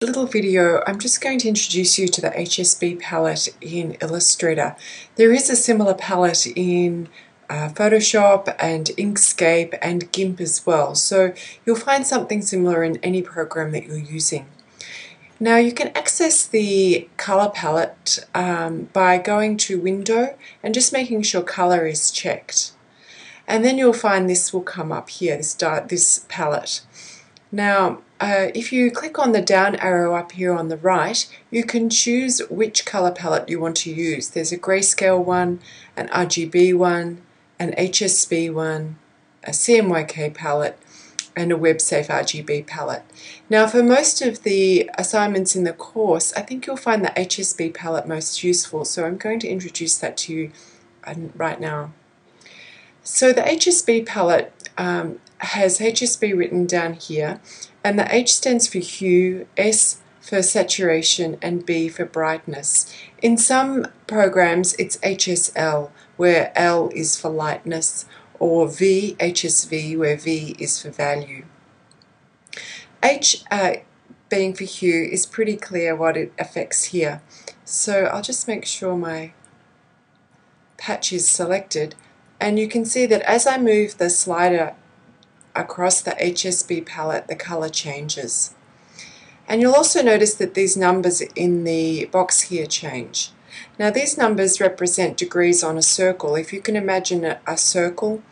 little video, I'm just going to introduce you to the HSB palette in Illustrator. There is a similar palette in Photoshop and Inkscape and GIMP as well, so you'll find something similar in any program that you're using. Now you can access the color palette by going to Window and just making sure color is checked. And then you'll find this will come up here, this palette. Now, if you click on the down arrow up here on the right, you can choose which color palette you want to use. There's a grayscale one, an RGB one, an HSB one, a CMYK palette, and a WebSafe RGB palette. Now, for most of the assignments in the course, I think you'll find the HSB palette most useful, so I'm going to introduce that to you right now. So the HSB palette has HSB written down here, and the H stands for hue, S for saturation, and B for brightness. In some programs it's HSL, where L is for lightness, or HSV, where V is for value. H being for hue is pretty clear what it affects here. So I'll just make sure my patch is selected, and you can see that as I move the slider across the HSB palette, the color changes. And you'll also notice that these numbers in the box here change. Now these numbers represent degrees on a circle. If you can imagine a circle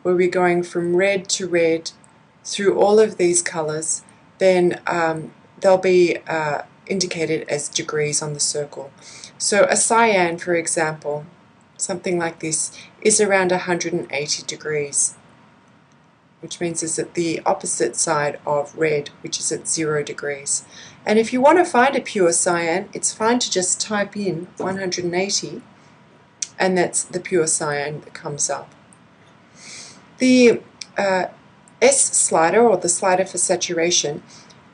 where we're going from red to red through all of these colors, then they'll be indicated as degrees on the circle. So a cyan, for example, something like this, is around 180 degrees, which means it's at the opposite side of red, which is at 0 degrees. And if you want to find a pure cyan, it's fine to just type in 180, and that's the pure cyan that comes up. The S slider, or the slider for saturation,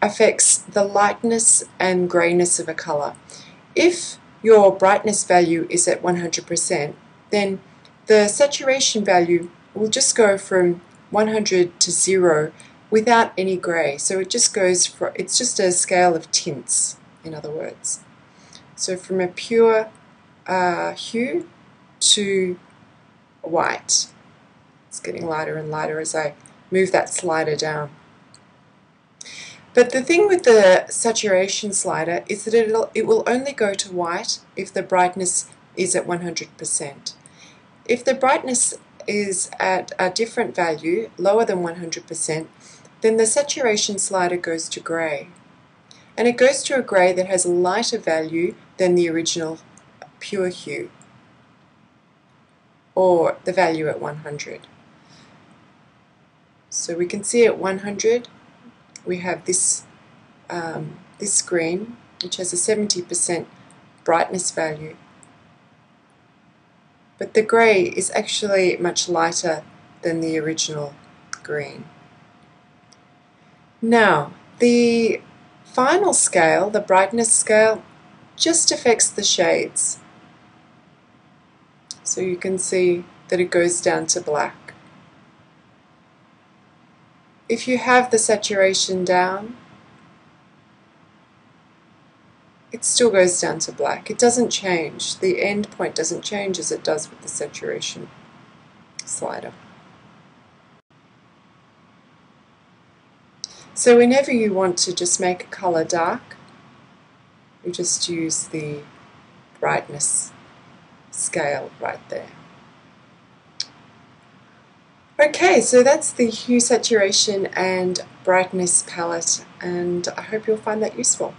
affects the lightness and grayness of a color. If your brightness value is at 100%, then the saturation value will just go from 100 to 0 without any grey. So it just goes for, it's just a scale of tints, in other words. So from a pure hue to white. It's getting lighter and lighter as I move that slider down. But the thing with the saturation slider is that it will only go to white if the brightness is at 100%. If the brightness is at a different value, lower than 100%, then the saturation slider goes to grey. And it goes to a grey that has a lighter value than the original pure hue, or the value at 100. So we can see at 100 we have this, this green, which has a 70% brightness value. But the grey is actually much lighter than the original green. Now, the final scale, the brightness scale, just affects the shades. So you can see that it goes down to black. If you have the saturation down, it still goes down to black. It doesn't change. The end point doesn't change as it does with the saturation slider. So whenever you want to just make a color dark, you just use the brightness scale right there. Okay, so that's the hue, saturation and brightness palette, and I hope you'll find that useful.